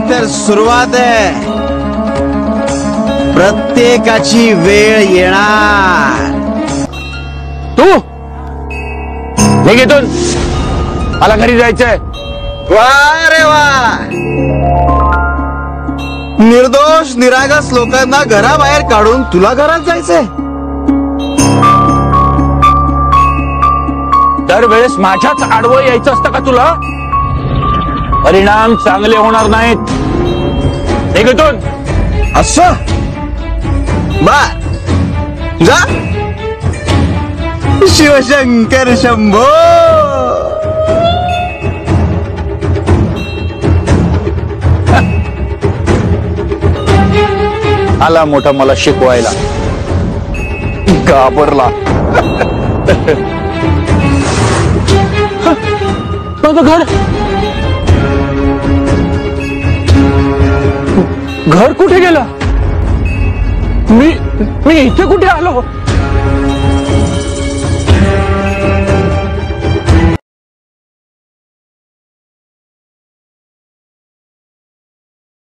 तर सुरुवात आहे. प्रत्येकाची वेळ येणार. तू निघेतून मला घरी जायचंय. वा रे वा. निर्दोष निरागस लोकांना घराबाहेर काढून तुला घरात जायचंय. दरवेळेस माझ्याच आडवं यायचं असतं का तुला? परिणाम चांगले होणार नाहीत. निघेतून. असं बर जा. शिवशंकर शंभो. आला मोठा मला शिकवायला. घाबरला. माझं घर घर कुठे गेलं? मी इथे कुठे आलो?